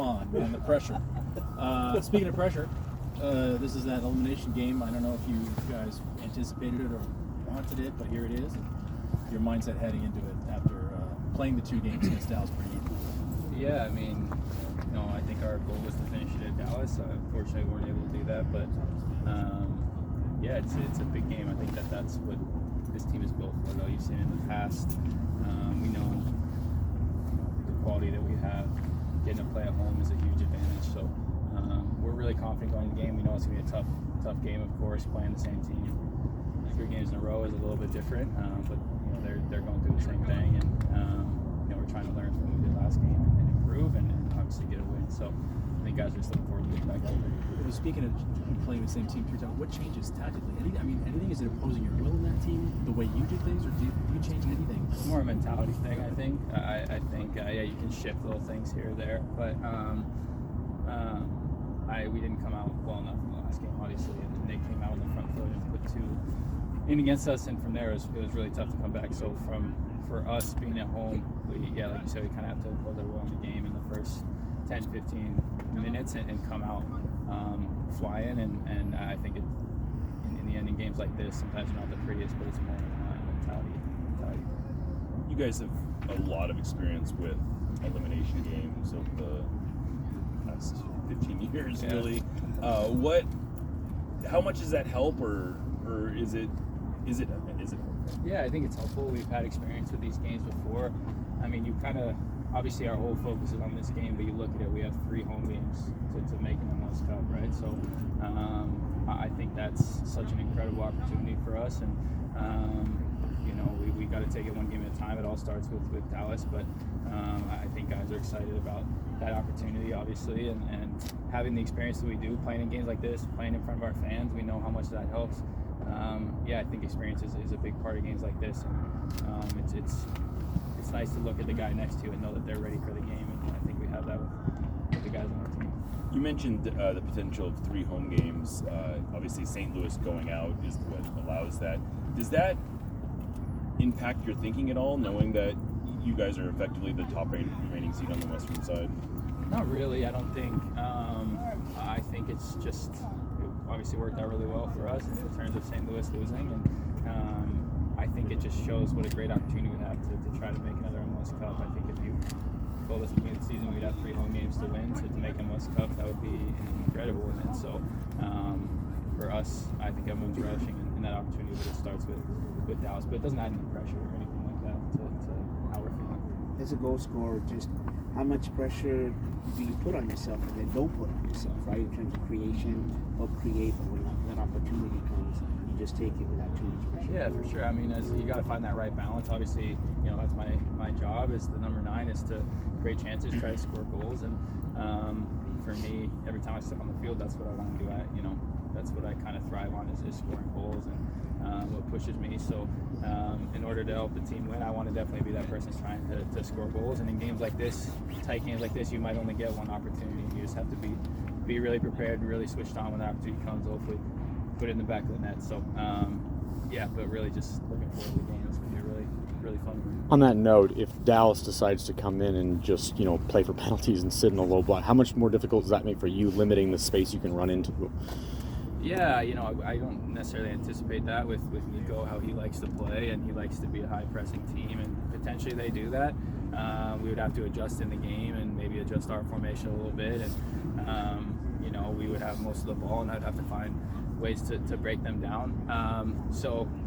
on, man, the pressure. Speaking of pressure, this is that elimination game. I don't know if you guys anticipated it or wanted it, but here it is. And your mindset heading into it after playing the 2 games against Dallas pretty easy. Yeah, I mean, I think our goal was to finish it at Dallas. Unfortunately, we weren't able to do that, but yeah, it's a big game. I think that's what this team is built for, though. You've seen it in the past. We know the quality that we have. Getting to play at home is a huge advantage. So we're really confident going into the game. We know it's going to be a tough game, of course, playing the same team 3 games in a row is a little bit different, but they're going through the same thing, and we're trying to learn from what we did last game and improve and obviously get a win. So I think guys are just looking forward to getting back out there. Speaking of playing the same team 3 times, what changes tactically? Anything? Is it imposing your will in that team, the way you do things, or do you change anything? It's more a mentality thing, I think. I think you can shift little things here or there, but we didn't come out well enough in the last game, obviously, and they came out on the front foot and put 2 in against us, and from there it was really tough to come back. So for us being at home, like you said, we kind of have to impose our will in the game in the first 10-15 minutes and come out flying, and I think in the end, in games like this, sometimes not the prettiest, but it's more mentality. You guys have a lot of experience with elimination games of the past 15 years, really. How much does that help, or is it? Yeah, I think it's helpful. We've had experience with these games before. I mean, you kind of, obviously our whole focus is on this game, but you look at it, we have 3 home games to make an MLS Cup, right? So I think that's such an incredible opportunity for us, and we got to take it one game at a time. It all starts with Dallas, but I think guys are excited about that opportunity, obviously, and having the experience that we do, playing in games like this, playing in front of our fans, we know how much that helps. I think experience is a big part of games like this, and it's nice to look at the guy next to you and know that they're ready for the game, and I think we have that with the guys on our team. You mentioned the potential of 3 home games. Obviously, St. Louis going out is what allows that. Does that impact your thinking at all, knowing that you guys are effectively the top remaining seed on the western side? Not really, I don't think. I think it's just, it obviously worked out really well for us in terms of St. Louis losing, and I think it just shows what a great opportunity we have to try to make another MLS Cup. I think if you told us at the beginning of the season we'd have 3 home games to win to make MLS Cup, that would be incredible. And so for us, I think everyone's relishing in that opportunity, but it starts with Dallas, but it doesn't add any pressure or anything like that to how we're feeling. As a goal scorer, just how much pressure do you put on yourself and then don't put on yourself, right? In terms of creation, or create, but when that opportunity comes, you just take it without too much pressure. Yeah, for sure. I mean, you got to find that right balance. Obviously, that's my job as the number 9 is to create chances, try to score goals, and for me, every time I step on the field, that's what I want to do. That's what I kind of thrive on is scoring goals and what pushes me. So in order to help the team win, I want to definitely be that person trying to score goals. And in games like this, tight games like this, you might only get one opportunity. You just have to be really prepared and really switched on when the opportunity comes. Hopefully, put it in the back of the net. So but really just looking forward to the game. It's going to be really fun. On that note, if Dallas decides to come in and just play for penalties and sit in a low block, how much more difficult does that make for you, limiting the space you can run into? Yeah, I don't necessarily anticipate that with Nico, how he likes to play, and he likes to be a high-pressing team, and potentially they do that. We would have to adjust in the game and maybe adjust our formation a little bit, and we would have most of the ball, and I'd have to find ways to break them down.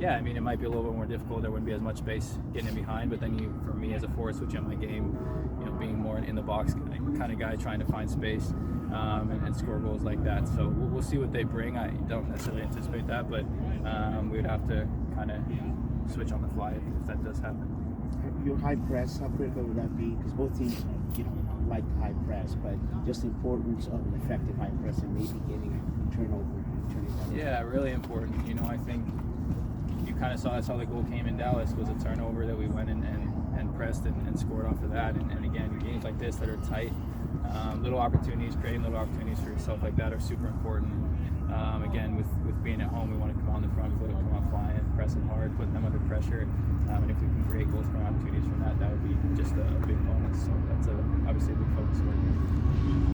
It might be a little bit more difficult. There wouldn't be as much space getting in behind, but then for me as a forward switch in my game, being more in the box kind of guy trying to find space and score goals like that. So we'll see what they bring. I don't necessarily anticipate that, but we would have to kind of switch on the fly if that does happen. Your high press, how critical would that be? Because both teams, like the high press, but just the importance of an effective high press and maybe getting a turnover. Yeah, really important. I think you kind of saw that's how the goal came in Dallas, was a turnover that we went and pressed and scored off of that. And again, games like this that are tight, little opportunities, creating little opportunities for yourself like that are super important. Again, with being at home, we want to come on the front foot, come on flying, pressing hard, putting them under pressure. And if we can create goal scoring opportunities from that would be just a big bonus. So that's obviously a big focus for us.